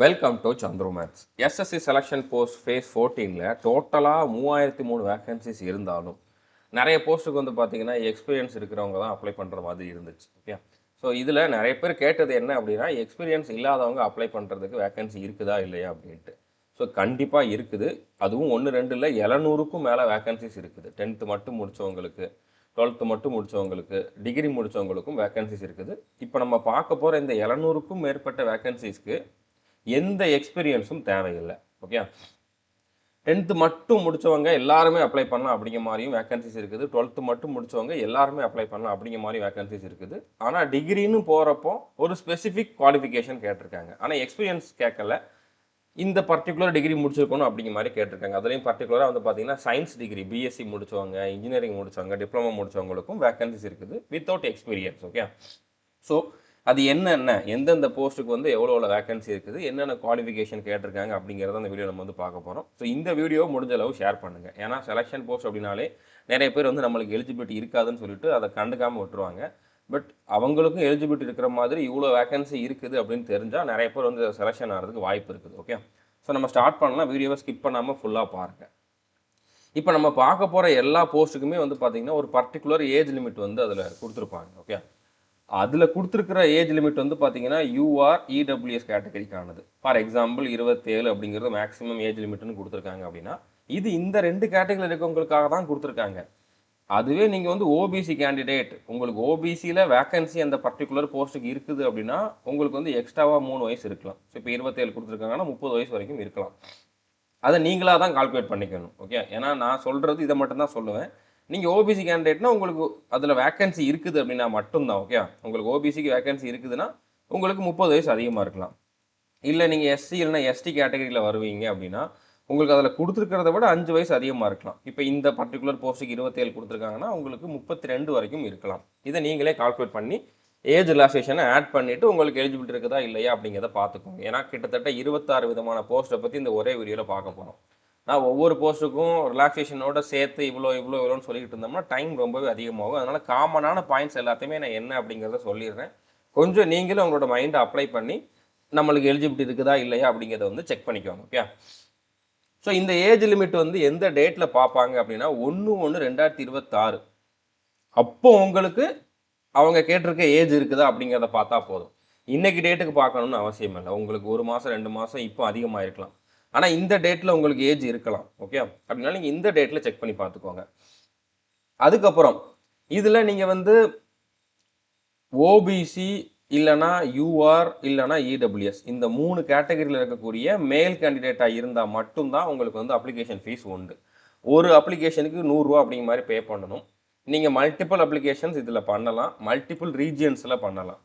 Welcome to Chandru maths. SSC selection post phase 14ல் டோட்டலாக 3003 vacancies இருந்தாலும் நிறைய போஸ்ட்டுக்கு வந்து பார்த்தீங்கன்னா எக்ஸ்பீரியன்ஸ் இருக்கிறவங்க தான் அப்ளை பண்ணுற மாதிரி இருந்துச்சு. ஓகே, ஸோ இதில் நிறைய பேர் கேட்டது என்ன அப்படின்னா, எக்ஸ்பீரியன்ஸ் இல்லாதவங்க அப்ளை பண்ணுறதுக்கு வேகன்சி இருக்குதா இல்லையா அப்படின்ட்டு. ஸோ கண்டிப்பாக இருக்குது. அதுவும் 1-2 இல்லை, 700க்கும் மேலே வேகன்சிஸ் இருக்குது. 10th மட்டும் முடித்தவங்களுக்கு, 12th மட்டும் முடித்தவங்களுக்கு, டிகிரி முடித்தவங்களுக்கும் வேகன்சிஸ் இருக்குது. இப்போ நம்ம பார்க்க போகிற இந்த 700க்கும் மேற்பட்ட வேகன்சிஸ்க்கு எந்த எக்ஸ்பீரியன்ஸும் தேவையில்லை. ஓகே, 10th மட்டும் முடித்தவங்க எல்லாருமே அப்ளை பண்ணலாம் அப்படிங்கிற மாதிரியும் வேகன்சிஸ் இருக்குது. 12th மட்டும் முடித்தவங்க எல்லாருமே அப்ளை பண்ணலாம் அப்படிங்கிற மாதிரி வேகன்சிஸ் இருக்குது. ஆனால் டிகிரின்னு போகிறப்போ ஒரு ஸ்பெசிஃபிக் குவாலிஃபிகேஷன் கேட்டிருக்காங்க. ஆனால் எக்ஸ்பீரியன்ஸ் கேட்கல, இந்த பர்டிகுலர் டிகிரி முடிச்சிருக்கணும் அப்படிங்கிற மாதிரி கேட்டிருக்காங்க. அதுலேயும் பர்டிகுலராக வந்து பார்த்தீங்கன்னா சயின்ஸ் டிகிரி, பிஎஸ்சி முடித்தவங்க, இன்ஜினியரிங் முடித்தவங்க, டிப்ளமோ முடித்தவங்களுக்கும் வேகன்சிஸ் இருக்குது வித்தவுட் எக்ஸ்பீரியன்ஸ். ஓகே, ஸோ அது என்னென்ன, எந்தெந்த போஸ்ட்டுக்கு வந்து எவ்வளோ வேகன்சி இருக்குது, என்னென்ன குவாலிஃபிகேஷன் கேட்டிருக்காங்க அப்படிங்கிறத அந்த வீடியோ நம்ம வந்து பார்க்க போகிறோம். ஸோ இந்த வீடியோ முடிஞ்ச அளவு ஷேர் பண்ணுங்கள். ஏன்னா செலெக்ஷன் போஸ்ட் அப்படின்னாலே நிறைய பேர் வந்து நம்மளுக்கு எலிஜிபிலிட்டி இருக்காதுன்னு சொல்லிட்டு அதை கண்டுக்காமல் விட்டுருவாங்க. பட் அவங்களுக்கும் எலிஜிபிலிட்டி இருக்கிற மாதிரி இவ்வளோ வேகன்சி இருக்குது அப்படின்னு தெரிஞ்சால் நிறைய பேர் வந்து செலெக்ஷன் ஆகிறதுக்கு வாய்ப்பு இருக்குது. ஓகே, ஸோ நம்ம ஸ்டார்ட் பண்ணலாம். வீடியோவை ஸ்கிப் பண்ணாமல் ஃபுல்லாக பாருங்கள். இப்போ நம்ம பார்க்க போகிற எல்லா போஸ்ட்டுக்குமே வந்து பார்த்திங்கன்னா ஒரு பர்டிகுலர் ஏஜ் லிமிட் வந்து அதில் கொடுத்துருப்பாங்க. ஓகே, அதில் கொடுத்துருக்கிற ஏஜ் லிமிட் வந்து பார்த்தீங்கன்னா யூஆர் இடபிள்யூஎஸ் கேட்டகரிக்கானது. ஃபார் எக்ஸாம்பிள் 27 அப்படிங்கிறது மேக்ஸிமம் ஏஜ் லிமிட்னு கொடுத்துருக்காங்க அப்படின்னா, இது இந்த 2 கேட்டகரியில் இருக்கவங்களுக்காக தான் கொடுத்துருக்காங்க. அதுவே நீங்கள் வந்து ஓபிசி கேண்டிடேட், உங்களுக்கு ஓபிசியில் வேக்கன்சி அந்த பர்டிகுலர் போஸ்ட்டுக்கு இருக்குது அப்படின்னா உங்களுக்கு வந்து எக்ஸ்ட்ராவாக 3 வயசு இருக்கலாம். ஸோ இப்போ 27 கொடுத்துருக்காங்கன்னா 30 வயசு வரைக்கும் இருக்கலாம். அதை நீங்களாக தான் கால்குலேட் பண்ணிக்கணும். ஓகே, ஏன்னா நான் சொல்கிறது இதை மட்டும்தான் சொல்லுவேன். நீங்கள் ஓபிசி கேண்டிடேட்னா உங்களுக்கு அதில் வேக்கன்சி இருக்குது அப்படின்னா மட்டும்தான். ஓகே, உங்களுக்கு ஓபிசிக்கு வேக்கன்சி இருக்குதுன்னா உங்களுக்கு 30 வயசு அதிகமாக இருக்கலாம். இல்லை நீங்கள் எஸ்சி இல்லைனா எஸ்டி கேட்டகரியில் வருவீங்க அப்படின்னா உங்களுக்கு அதில் கொடுத்துருக்கிறத விட 5 வயசு அதிகமாக இருக்கலாம். இப்போ இந்த பர்டிகுலர் போஸ்ட்டுக்கு 27 கொடுத்துருக்காங்கன்னா உங்களுக்கு 32 வரைக்கும் இருக்கலாம். இதை நீங்களே கால்குலேட் பண்ணி ஏஜ் ரிலாக்ஸேஷனை ஆட் பண்ணிவிட்டு உங்களுக்கு எலிஜிபிலிட்டி இருக்குதா இல்லையா அப்படிங்கிறத பார்த்துக்கோங்க. ஏன்னா கிட்டத்தட்ட 26 விதமான போஸ்ட்டை பற்றி இந்த ஒரே வீடியோவில் பார்க்க போகிறோம். நான் ஒவ்வொரு போஸ்ட்டுக்கும் ரிலாக்ஸேஷனோட சேர்த்து இவ்வளோன்னு சொல்லிட்டு இருந்தோம்னா டைம் ரொம்பவே அதிகமாகும். அதனால் காமனான பாயிண்ட்ஸ் எல்லாத்தையுமே நான் என்ன அப்படிங்கிறத சொல்லிடுறேன். கொஞ்சம் நீங்களும் உங்களோட மைண்டை அப்ளை பண்ணி நம்மளுக்கு எலிஜிபிலிட்டி இருக்குதா இல்லையா அப்படிங்கிறத வந்து செக் பண்ணிக்கோங்க. ஓகே, ஸோ இந்த ஏஜ் லிமிட் வந்து எந்த டேட்டில் பார்ப்பாங்க அப்படின்னா 1/1/2026 அப்போ உங்களுக்கு அவங்க கேட்டிருக்க ஏஜ் இருக்குதா அப்படிங்கிறத பார்த்தா போதும். இன்னைக்கு டேட்டுக்கு பார்க்கணும்னு அவசியம் இல்லை. உங்களுக்கு 1 மாதம் 2 மாதம் இப்போ அதிகமாக இருக்கலாம். ஆனால் இந்த டேட்டில் உங்களுக்கு ஏஜ் இருக்கலாம். ஓகே, அப்படின்னா நீங்கள் இந்த டேட்டில் செக் பண்ணி பார்த்துக்கோங்க. அதுக்கப்புறம் இதில் நீங்கள் வந்து ஓபிசி இல்லைனா யூஆர் இல்லைனா இடபிள்யூஎஸ் இந்த 3 கேட்டகரியில் இருக்கக்கூடிய மேல் கேண்டிடேட்டாக இருந்தால் மட்டும்தான் உங்களுக்கு வந்து அப்ளிகேஷன் ஃபீஸ் உண்டு. ஒரு அப்ளிகேஷனுக்கு 100 ரூபா அப்படிங்கிற மாதிரி பே பண்ணணும். நீங்கள் மல்டிபிள் அப்ளிகேஷன்ஸ் இதில் பண்ணலாம், மல்டிபிள் ரீஜியன்ஸில் பண்ணலாம்,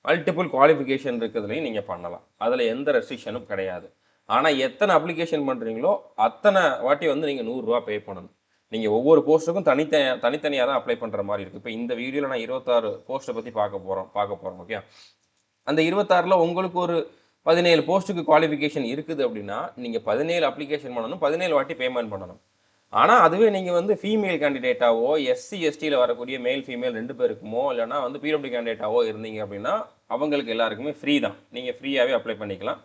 மல்டிபிள் குவாலிஃபிகேஷன் இருக்கிறதுலையும் நீங்கள் பண்ணலாம். அதில் எந்த ரெஸ்ட்ரிக்ஷனும் கிடையாது. ஆனால் எத்தனை அப்ளிகேஷன் பண்ணுறீங்களோ அத்தனை வாட்டி வந்து நீங்கள் 100 ரூபா பே பண்ணணும். நீங்கள் ஒவ்வொரு போஸ்ட்டுக்கும் தனித்தனியாக தான் அப்ளை பண்ணுற மாதிரி இருக்குது. இப்போ இந்த வீடியோவில் நான் 26 போஸ்ட்டை பற்றி பார்க்க போகிறோம். ஓகே, அந்த 26ல் உங்களுக்கு ஒரு 17 போஸ்ட்டுக்கு குவாலிஃபிகேஷன் இருக்குது அப்படின்னா நீங்கள் 17 அப்ளிகேஷன் பண்ணணும், 17 வாட்டி பேமெண்ட் பண்ணணும். ஆனால் அதுவே நீங்கள் வந்து ஃபீமேல் கேண்டிடேட்டாவோ எஸ்சி எஸ்டியில் வரக்கூடிய மேல் ஃபீமேல் 2 பேருக்குமோ இல்லைனா வந்து பிடபிள்யூ கேண்டிடேட்டாவோ இருந்தீங்க அப்படின்னா அவங்களுக்கு எல்லாருக்குமே ஃப்ரீ தான். நீங்கள் ஃப்ரீயாகவே அப்ளை பண்ணிக்கலாம்.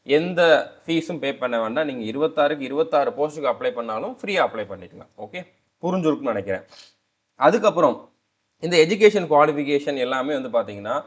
எந்த ஃபீஸும் பே பண்ண வேண்டாம். நீங்கள் 26க்கு 26 போஸ்ட்டுக்கு அப்ளை பண்ணாலும் ஃப்ரீயாக அப்ளை பண்ணிக்கலாம். ஓகே, புரிஞ்சிருக்குன்னு நினைக்கிறேன். அதுக்கப்புறம் இந்த எஜுகேஷன் குவாலிஃபிகேஷன் எல்லாமே வந்து பார்த்தீங்கன்னா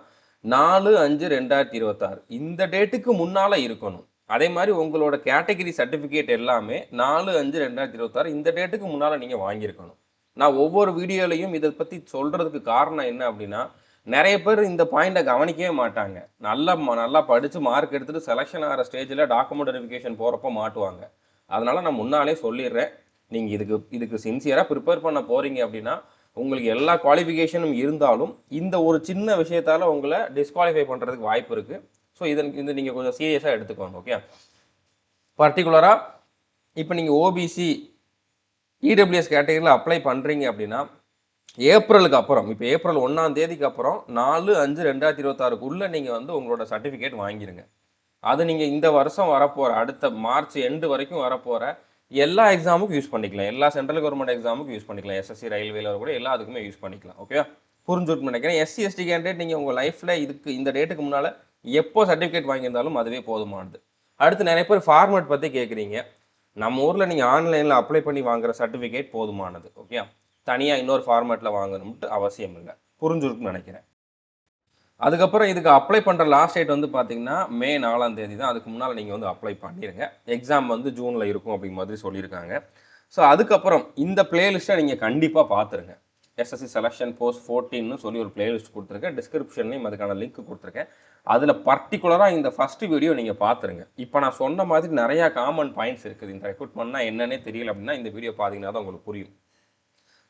4/5/2026 இந்த டேட்டுக்கு முன்னால் இருக்கணும். அதே மாதிரி உங்களோட கேட்டகரி சர்டிஃபிகேட் எல்லாமே 4/5/2026 இந்த டேட்டுக்கு முன்னால் நீங்கள் வாங்கியிருக்கணும். நான் ஒவ்வொரு வீடியோலையும் இதை பற்றி சொல்கிறதுக்கு காரணம் என்ன அப்படின்னா, நிறைய பேர் இந்த பாயிண்ட்டை கவனிக்கவே மாட்டாங்க. நல்லா படித்து மார்க் எடுத்துகிட்டு செலெக்ஷன் ஆகிற ஸ்டேஜில் டாக்குமெண்ட் வெரிஃபிகேஷன் போகிறப்ப மாட்டுவாங்க. அதனால் நான் முன்னாலே சொல்லிடுறேன், நீங்கள் இதுக்கு சின்சியராக ப்ரிப்பேர் பண்ண போகிறீங்க அப்படின்னா உங்களுக்கு எல்லா குவாலிஃபிகேஷனும் இருந்தாலும் இந்த ஒரு சின்ன விஷயத்தால் உங்களை டிஸ்குவாலிஃபை பண்ணுறதுக்கு வாய்ப்பு இருக்குது. ஸோ இந்த நீங்கள் கொஞ்சம் சீரியஸாக எடுத்துக்கோங்க. ஓகே, பர்டிகுலராக இப்போ நீங்கள் ஓபிசி இடபிள்யூஎஸ் கேட்டகரியில் அப்ளை பண்ணுறீங்க அப்படின்னா ஏப்ரலுக்கு அப்புறம், இப்போ ஏப்ரல் 1ஆம் தேதிக்கு அப்புறம் 4/5/2026க்குள்ளே நீங்கள் வந்து உங்களோட சர்டிஃபிகேட் வாங்கிடுங்க. அது நீங்கள் இந்த வருஷம் வரப்போகிற அடுத்த மார்ச் எண்டு வரைக்கும் வரப்போகிற எல்லா எக்ஸாமுக்கும் யூஸ் பண்ணிக்கலாம். எல்லா சென்ட்ரல் கவர்மெண்ட் எக்ஸாமுக்கும் யூஸ் பண்ணிக்கலாம். எஸ்எஸ்சி ரயில்வேல கூட எல்லாத்துக்குமே யூஸ் பண்ணிக்கலாம். ஓகே, புரிஞ்சுட்டு நினைக்கிறேன். எஸ்சி எஸ்டி கேண்டிடேட் நீங்கள் உங்கள் லைஃப்பில் இந்த டேட்டுக்கு முன்னால் எப்போ சர்டிஃபிகேட் வாங்கியிருந்தாலும் அதுவே போதுமானது. அடுத்து நிறைய பேர் ஃபார்மேட் பற்றி கேட்குறீங்க. நம்ம ஊரில் நீங்கள் ஆன்லைனில் அப்ளை பண்ணி வாங்குற சர்டிஃபிகேட் போதுமானது. ஓகே, தனியாக இன்னொரு ஃபார்மேட்டில் வாங்கணும்ட்டு அவசியம் இல்லை. புரிஞ்சுருக்குன்னு நினைக்கிறேன். அதுக்கப்புறம் இதுக்கு அப்ளை பண்ணுற லாஸ்ட் டேட் வந்து பார்த்தீங்கன்னா மே 4ஆம் தேதி தான். அதுக்கு முன்னால் நீங்கள் வந்து அப்ளை பண்ணிடுங்க. எக்ஸாம் வந்து ஜூனில் இருக்கும் அப்படிங்கிற மாதிரி சொல்லியிருக்காங்க. ஸோ அதுக்கப்புறம் இந்த பிளேலிஸ்ட்டை நீங்கள் கண்டிப்பாக பார்த்துருங்க. எஸ்எஸ்சி செலெக்ஷன் போஸ்ட் 14ன்னு சொல்லி ஒரு பிளேலிஸ்ட் கொடுத்துருக்கேன். டிஸ்கிரிப்ஷன்லையும் அதுக்கான லிங்க் கொடுத்துருக்கேன். அதில் பர்டிகுலராக இந்த ஃபஸ்ட்டு வீடியோ நீங்கள் பார்த்துருங்க. இப்போ நான் சொன்ன மாதிரி நிறையா காமன் பாயிண்ட்ஸ் இருக்குது. இந்த ரெக்ரூட்மெண்ட்னா என்னன்னே தெரியல அப்படின்னா இந்த வீடியோ பார்த்தீங்கன்னா தான் உங்களுக்கு புரியும்.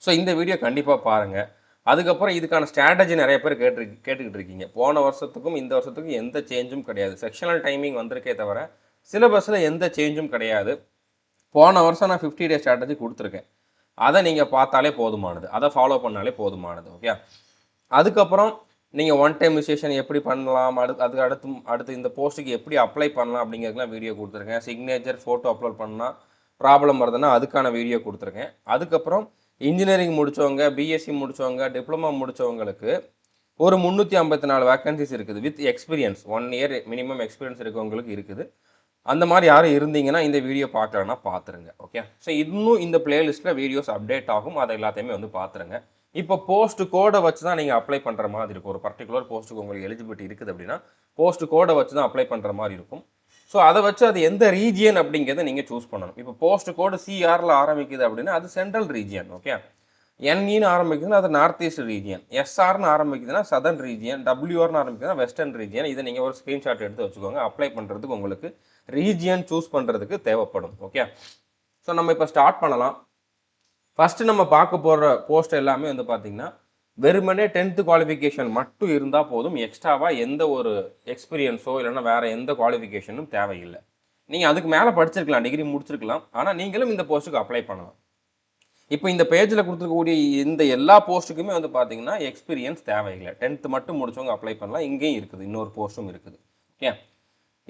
ஸோ இந்த வீடியோ கண்டிப்பாக பாருங்கள். அதுக்கப்புறம் இதுக்கான ஸ்ட்ராட்டஜி நிறைய பேர் கேட்டுக்கிட்டு இருக்கீங்க. போன வருஷத்துக்கும் இந்த வருஷத்துக்கும் எந்த சேஞ்சும் கிடையாது. செக்ஷனல் டைமிங் வந்திருக்கே தவிர சிலபஸில் எந்த சேஞ்சும் கிடையாது. போன வருஷம் நான் 50 டே ஸ்ட்ராட்டஜி கொடுத்துருக்கேன். அதை நீங்கள் பார்த்தாலே போதுமானது, அதை ஃபாலோ பண்ணாலே போதுமானது. ஓகே, அதுக்கப்புறம் நீங்கள் ஒன் டைம் ரிஜிஸ்ட்ரேஷன் எப்படி பண்ணலாம், அடுத்து இந்த போஸ்ட்டுக்கு எப்படி அப்ளை பண்ணலாம் அப்படிங்கிறதுலாம் வீடியோ கொடுத்துருக்கேன். சிக்னேச்சர் ஃபோட்டோ அப்லோட் பண்ணால் ப்ராப்ளம் வருதுன்னா அதுக்கான வீடியோ கொடுத்துருக்கேன். அதுக்கப்புறம் இன்ஜினியரிங் முடித்தவங்க, பிஎஸ்சி முடித்தவங்க, டிப்ளமா முடித்தவங்களுக்கு ஒரு 354 வேக்கன்சிஸ் இருக்குது with experience. 1 year minimum experience இருக்கவங்களுக்கு இருக்குது. அந்த மாதிரி யாரும் இருந்தீங்கன்னா இந்த வீடியோ பார்க்கலன்னா பார்த்துருங்க. ஓகே, ஸோ இன்னும் இந்த பிளேலிஸ்ட்டில் வீடியோஸ் அப்டேட் ஆகும். அதை எல்லாத்தையுமே வந்து பார்த்துருங்க. இப்போ போஸ்ட் கோடை வச்சு தான் நீங்கள் அப்ளை பண்ணுற மாதிரி இருக்கும். ஒரு பர்டிகுலர் போஸ்ட்டுக்கு உங்களுக்கு எலிஜிபிலிட்டி இருக்குது அப்படின்னா போஸ்ட் கோடை வச்சு தான் அப்ளை பண்ணுற மாதிரி இருக்கும். ஸோ அதை வச்சு அது எந்த ரீஜியன் அப்படிங்கிறத நீங்கள் சூஸ் பண்ணணும். இப்போ போஸ்ட் கோடு சிஆரில் ஆரம்பிக்குது அப்படின்னா அது சென்ட்ரல் ரீஜியன். ஓகே, என்இன்னு ஆரம்பிக்குதுன்னா அது நார்த் ஈஸ்ட் ரீஜியன், எஸ்ஆர்னு ஆரம்பிக்குதுன்னா சதர்ன் ரீஜியன், டபிள்யூஆர்னு ஆரம்பிக்குதுன்னா வெஸ்டர்ன் ரீஜியன். இதை நீங்கள் ஒரு ஸ்க்ரீன்ஷாட் எடுத்து வச்சுக்கோங்க. அப்ளை பண்ணுறதுக்கு உங்களுக்கு ரீஜியன் சூஸ் பண்ணுறதுக்கு தேவைப்படும். ஓகே, ஸோ நம்ம இப்போ ஸ்டார்ட் பண்ணலாம். ஃபஸ்ட்டு நம்ம பார்க்க போகிற போஸ்ட் எல்லாமே வந்து பார்த்திங்கன்னா வெறுமனே 10th குவாலிஃபிகேஷன் மட்டும் இருந்தால் போதும். எக்ஸ்ட்ராவாக எந்த ஒரு எக்ஸ்பீரியன்ஸோ இல்லைன்னா வேறு எந்த குவாலிஃபிகேஷனும் தேவையில்லை. நீங்கள் அதுக்கு மேலே படிச்சிருக்கலாம், டிகிரி முடிச்சிருக்கலாம், ஆனால் நீங்களும் இந்த போஸ்ட்டுக்கு அப்ளை பண்ணலாம். இப்போ இந்த பேஜில் கொடுத்துருக்கக்கூடிய இந்த எல்லா போஸ்ட்டுக்குமே வந்து பார்த்தீங்கன்னா எக்ஸ்பீரியன்ஸ் தேவையில்லை. 10th மட்டும் முடிச்சவங்க அப்ளை பண்ணலாம். இங்கேயும் இருக்குது, இன்னொரு போஸ்ட்டும் இருக்குது. ஓகே,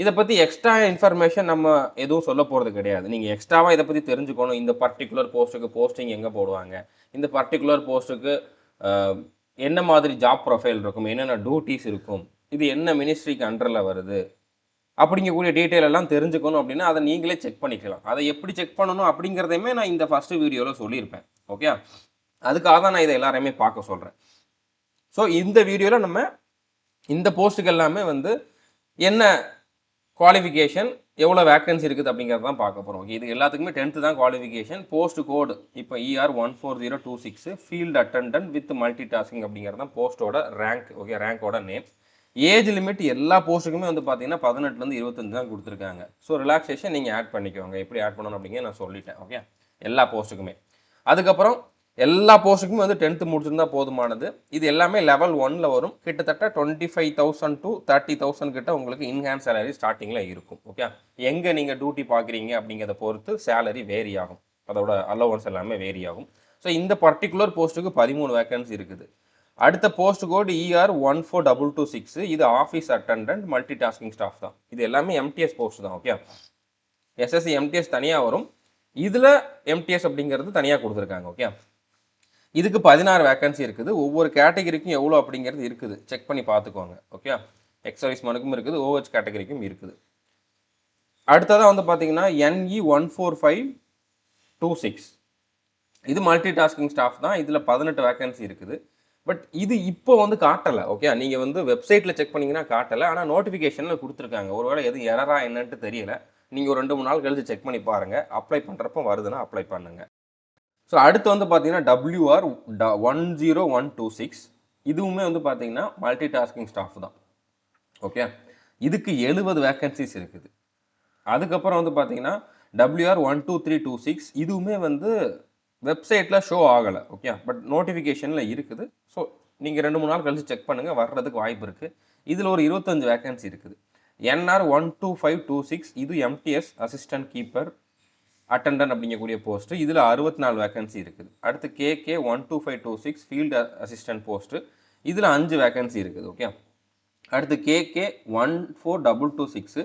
இதை பற்றி எக்ஸ்ட்ரா இன்ஃபர்மேஷன் நம்ம எதுவும் சொல்ல போகிறது கிடையாது. நீங்கள் எக்ஸ்ட்ராவாக இதை பற்றி தெரிஞ்சுக்கணும். இந்த பர்டிகுலர் போஸ்ட்டுக்கு போஸ்டிங் எங்கே போடுவாங்க, இந்த பர்டிகுலர் போஸ்ட்டுக்கு என்ன மாதிரி ஜாப் ப்ரொஃபைல் இருக்கும், என்னென்ன டியூட்டிஸ் இருக்கும், இது என்ன மினிஸ்ட்ரிக்கு அண்டரில் வருது அப்படிங்கக்கூடிய டீட்டெயில் எல்லாம் தெரிஞ்சுக்கணும் அப்படின்னா அதை நீங்களே செக் பண்ணிக்கலாம். அதை எப்படி செக் பண்ணணும் அப்படிங்கிறதையுமே நான் இந்த ஃபஸ்ட்டு வீடியோவில் சொல்லியிருப்பேன். ஓகே, அதுக்காக தான் நான் இதை எல்லாரையுமே பார்க்க சொல்கிறேன். ஸோ இந்த வீடியோவில் நம்ம இந்த போஸ்ட்டுக்கு எல்லாமே வந்து என்ன குவாலிஃபிகேஷன், எவ்வளோ வேக்கன்சி இருக்குது அப்படிங்கிறது தான் பார்க்க போகிறோம். ஓகே, இது எல்லாத்துக்குமே 10th தான் குவாலிஃபிகேஷன். போஸ்ட் கோடு இப்போ ER 14026 field attendant with multi tasking அப்படிங்கிறது தான் போஸ்ட்டோட ரேங்க். ஓகே, ரேங்கோட நேம். ஏஜ் லிமிட் எல்லா போஸ்ட்டுக்குமே வந்து பார்த்தீங்கன்னா 18லேருந்து 25 தான் கொடுத்துருக்காங்க. ஸோ ரிலாக்ஸேஷன் நீங்கள் ஆட் பண்ணிக்கோங்க. எப்படி ஆட் பண்ணணும் அப்படிங்கிற நான் சொல்லிட்டேன். ஓகே, எல்லா போஸ்ட்டுக்குமே. அதுக்கப்புறம் எல்லா போஸ்ட்டுக்குமே வந்து 10th முடிச்சிருந்தா போதுமானது. இது எல்லாமே லெவல் 1ல் வரும். கிட்டத்தட்ட 25,000 to 30,000 கிட்ட உங்களுக்கு இன்ஹேண்ட் சேலரி ஸ்டார்டிங்கில் இருக்கும். ஓகே, எங்கே நீங்கள் டியூட்டி பார்க்குறீங்க அப்படிங்கிறத பொறுத்து சேலரி வேரி ஆகும். அதோட அலோவன்ஸ் எல்லாமே வேரி ஆகும். ஸோ இந்த பர்டிகுலர் போஸ்ட்டுக்கு 13 வேக்கன்சி இருக்குது. அடுத்த போஸ்ட் கோடு ER 14226. இது office attendant multi tasking staff தான். இது எல்லாமே எம்டிஎஸ் போஸ்ட் தான். ஓகே, எஸ்எஸ்சி எம்டிஎஸ் தனியாக வரும், இதில் எம்டிஎஸ் அப்படிங்கிறது தனியாக கொடுத்துருக்காங்க. ஓகே, இதுக்கு 16 வேக்கன்சி இருக்குது. ஒவ்வொரு கேட்டகரிக்கும் எவ்வளோ அப்படிங்கிறது இருக்குது, செக் பண்ணி பார்த்துக்கோங்க. ஓகே, எக்ஸ் சர்வீஸ்மேனுக்கும் இருக்குது, OH கேட்டகரிக்கும் இருக்குது. அடுத்ததாக வந்து பார்த்தீங்கன்னா NE 14526. இது மல்டி டாஸ்கிங் ஸ்டாஃப் தான். இதில் 18 வேக்கன்சி இருக்குது. பட் இது இப்போ வந்து காட்டலை. ஓகே, நீங்கள் வந்து வெப்சைட்டில் செக் பண்ணிங்கன்னா காட்டலை, ஆனால் நோட்டிஃபிகேஷனில் கொடுத்துருக்காங்க. ஒருவேளை எதுவும் எரரா என்னன்ட்டு தெரியல. நீங்கள் ஒரு 2-3 நாள் கழிச்சு செக் பண்ணி பாருங்கள். அப்ளை பண்ணுறப்போ வருதுன்னா அப்ளை பண்ணுங்கள். ஸோ அடுத்து வந்து பார்த்தீங்கன்னா WR 10126. இதுவுமே வந்து பார்த்தீங்கன்னா மல்டி டாஸ்கிங் ஸ்டாஃப் தான். ஓகே, இதுக்கு 70 வேக்கன்சிஸ் இருக்குது. அதுக்கப்புறம் வந்து பார்த்தீங்கன்னா WR 12326. இதுவுமே வந்து வெப்சைட்டில் ஷோ ஆகலை. ஓகே, பட் நோட்டிஃபிகேஷனில் இருக்குது. ஸோ நீங்கள் 2-3 நாள் கழிச்சு செக் பண்ணுங்கள், வர்றதுக்கு வாய்ப்பு இருக்குது. இதில் ஒரு 25 வேக்கன்சி இருக்குது. NR 12526. இது MTS அசிஸ்டன்ட் கீப்பர் அட்டெண்டன்ட் அப்படிங்கக்கூடிய போஸ்ட்டு. இதில் 64 வேக்கன்சி இருக்குது. அடுத்து KK 12526 ஃபீல்டு அசிஸ்டன்ட் போஸ்ட்டு. இதில் 5 வேக்கன்சி இருக்குது. ஓகே, அடுத்து KK 14226.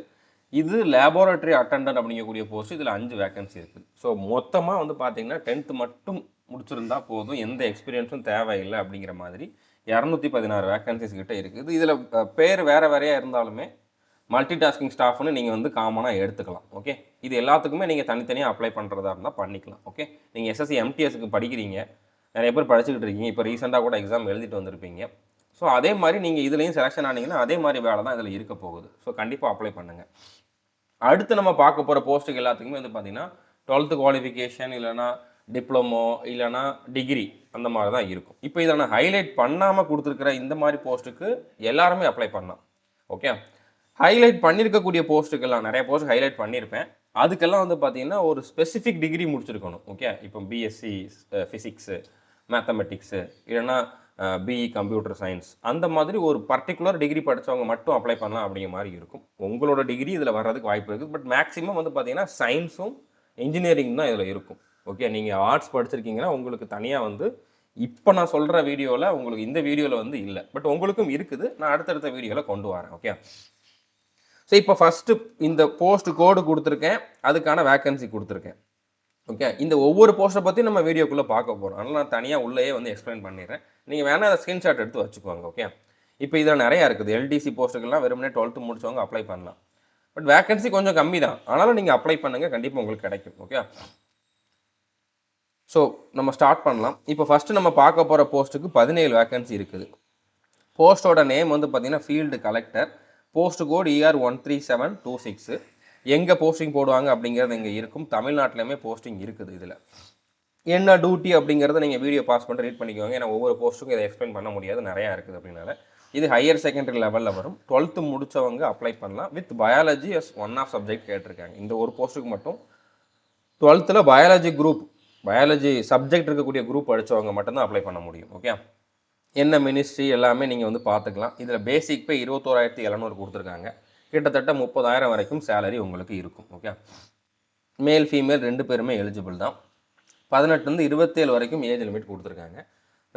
இது லேபோரட்டரி அட்டெண்டன்ட் அப்படிங்கக்கூடிய போஸ்ட். இதில் 5 வேக்கன்சி இருக்குது. ஸோ மொத்தமாக வந்து பார்த்தீங்கன்னா 10th மட்டும் முடிச்சிருந்தா போதும், எந்த எக்ஸ்பீரியன்ஸும் தேவையில்லை அப்படிங்கிற மாதிரி 216 வேக்கன்சிஸ் கிட்ட இருக்குது. இதில் பேர் வேறு வேறையாக இருந்தாலுமே மல்டி டாஸ்கிங் ஸ்டாஃப்னு நீங்கள் வந்து காமனாக எடுத்துக்கலாம். ஓகே, இது எல்லாத்துக்குமே நீங்கள் தனித்தனியாக அப்ளை பண்ணுறதா இருந்தால் பண்ணிக்கலாம். ஓகே, நீங்கள் எஸ்எஸ்சி எம்டிஎஸ்க்கு படிக்கிறீங்க, நிறைய பேர் படிச்சுக்கிட்டு இருக்கீங்க, இப்போ ரீசெண்டாக கூட எக்ஸாம் எழுதிட்டு வந்திருப்பீங்க. ஸோ அதே மாதிரி நீங்கள் இதுலேயும் செலெக்ஷன் ஆனீங்கன்னா அதே மாதிரி வேலை தான் இதில் இருக்க போகுது. ஸோ கண்டிப்பாக அப்ளை பண்ணுங்கள். அடுத்து நம்ம பார்க்க போகிற போஸ்ட்டுக்கு எல்லாத்துக்குமே வந்து பார்த்தீங்கன்னா 12th குவாலிஃபிகேஷன் இல்லைனா டிப்ளமோ இல்லைனா டிகிரி அந்த மாதிரி தான் இருக்கும். இப்போ இதை நான் ஹைலைட் பண்ணாமல் கொடுத்துருக்குற இந்த மாதிரி போஸ்ட்டுக்கு எல்லாருமே அப்ளை பண்ணலாம். ஓகே, ஹைலைட் பண்ணியிருக்கக்கூடிய போஸ்ட்டுக்கெல்லாம் நிறைய போஸ்ட் ஹைலைட் பண்ணியிருப்பேன். அதுக்கெல்லாம் வந்து பார்த்தீங்கன்னா ஒரு ஸ்பெசிஃபிக் டிகிரி முடிச்சிருக்கணும். ஓகே, இப்போ பிஎஸ்சி ஃபிசிக்ஸு, மேத்தமெட்டிக்ஸு இல்லைனா பிஇ கம்ப்யூட்டர் சயின்ஸ் அந்த மாதிரி ஒரு பர்டிகுலர் டிகிரி படித்தவங்க மட்டும் அப்ளை பண்ணலாம் அப்படிங்கிற மாதிரி இருக்கும். உங்களோட டிகிரி இதில் வர்றதுக்கு வாய்ப்பு இருக்குது. பட் மேக்ஸிமம் வந்து பார்த்தீங்கன்னா சயின்ஸும் இன்ஜினியரிங் தான் இதில் இருக்கும். ஓகே, நீங்கள் ஆர்ட்ஸ் படிச்சிருக்கீங்கன்னா உங்களுக்கு தனியாக வந்து இப்போ நான் சொல்கிற வீடியோவில் உங்களுக்கு இந்த வீடியோவில் வந்து இல்லை. பட் உங்களுக்கும் இருக்குது. நான் அடுத்தடுத்த வீடியோவில் கொண்டு வரேன். ஓகே, ஸோ இப்போ ஃபஸ்ட்டு இந்த போஸ்ட் கோடு கொடுத்துருக்கேன், அதுக்கான வேக்கன்சி கொடுத்துருக்கேன். ஓகே, இந்த ஒவ்வொரு போஸ்ட்டை பற்றி நம்ம வீடியோக்குள்ளே பார்க்க போகிறோம். அதனால் நான் தனியாக உள்ளேயே வந்து எக்ஸ்பிளைன் பண்ணிடுறேன். நீங்கள் வேணால் அதை ஸ்க்ரீன்ஷாட் எடுத்து வச்சுக்கோங்க. ஓகே, இப்போ இதில் நிறையா இருக்குது. எல்டிசி போஸ்ட்டுக்கெல்லாம் வெறுமனே 12th முடிச்சவங்க அப்ளை பண்ணலாம். பட் வேக்கன்சி கொஞ்சம் கம்மி தான். ஆனாலும் நீங்கள் அப்ளை பண்ணுங்கள், கண்டிப்பாக உங்களுக்கு கிடைக்கும். ஓகே, ஸோ நம்ம ஸ்டார்ட் பண்ணலாம். இப்போ ஃபஸ்ட்டு நம்ம பார்க்க போகிற போஸ்ட்டுக்கு 17 வேக்கன்சி இருக்குது. போஸ்ட்டோட நேம் வந்து பார்த்தீங்கன்னா field collector. Post code ER13726. எங்கே போஸ்டிங் போடுவாங்க அப்படிங்கிறது இங்கே இருக்கும். தமிழ்நாட்டிலையுமே போஸ்டிங் இருக்குது. இதில் என்ன டியூட்டி அப்படிங்கிறத நீங்கள் வீடியோ பாஸ் பண்ணிட்டு ரீட் பண்ணிக்கோங்க. ஏன்னா ஒவ்வொரு போஸ்ட்டுக்கும் இதை எக்ஸ்பிளைன் பண்ண முடியாது, நிறையா இருக்குது அப்படின்னால. இது ஹையர் செகண்டரி லெவலில் வரும். 12th முடித்தவங்க அப்ளை பண்ணலாம். With biology as one of subject கேட்டிருக்காங்க. இந்த ஒரு போஸ்ட்டுக்கு மட்டும் 12th biology group, biology subject இருக்கக்கூடிய குரூப் படித்தவங்க மட்டும்தான் அப்ளை பண்ண முடியும். ஓகே, என்ன மினிஸ்ட்ரி எல்லாமே நீங்கள் வந்து பார்த்துக்கலாம். இதில் பேசிக் பே 21,700 கொடுத்துருக்காங்க. கிட்டத்தட்ட 30,000 வரைக்கும் சேலரி உங்களுக்கு இருக்கும். ஓகே, மேல் ஃபீமேல் 2 பேருமே எலிஜிபிள் தான். 18 27 வரைக்கும் ஏஜ் லிமிட் கொடுத்துருக்காங்க.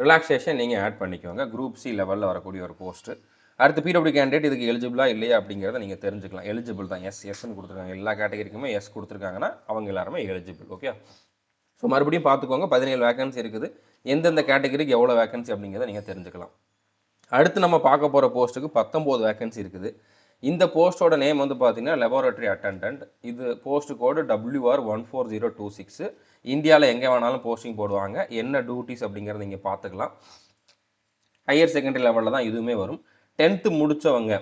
ரிலாக்ஸேஷன் நீங்கள் ஆட் பண்ணிக்கோங்க. குரூப் சி லெவலில் வரக்கூடிய ஒரு போஸ்ட்டு. அடுத்து பிடபிள்யூ கேண்டிடேட் இதுக்கு எலிஜிபிளா இல்லையா அப்படிங்கிறத நீங்கள் தெரிஞ்சுக்கலாம். எலிஜிபிள் தான், எஸ்ன்னு கொடுத்துருக்காங்க. எல்லா கேட்டகரிக்குமே எஸ் கொடுத்துருக்காங்கன்னா அவங்க எல்லாருமே எலிஜிபிள். ஓகே, ஸோ மறுபடியும் பார்த்துக்கோங்க. 17 வேக்கன்சி இருக்குது. எந்தெந்த கேட்டகரிக்கு எவ்வளோ வேக்கன்சி அப்படிங்கிறத நீங்கள் தெரிஞ்சுக்கலாம். அடுத்து நம்ம பார்க்க போகிற போஸ்ட்டுக்கு 19 வேக்கன்சி இருக்குது. இந்த போஸ்ட்டோட நேம் வந்து பார்த்தீங்கன்னா லெபார்டரி அட்டெண்டன்ட். இது போஸ்ட் கோடு WR14026. இந்தியாவில் எங்கே வேணாலும் போஸ்டிங் போடுவாங்க. என்ன டியூட்டிஸ் அப்படிங்கிறத நீங்கள் பார்த்துக்கலாம். ஹையர் செகண்டரி லெவலில் தான் இதுவுமே வரும். 10th முடித்தவங்க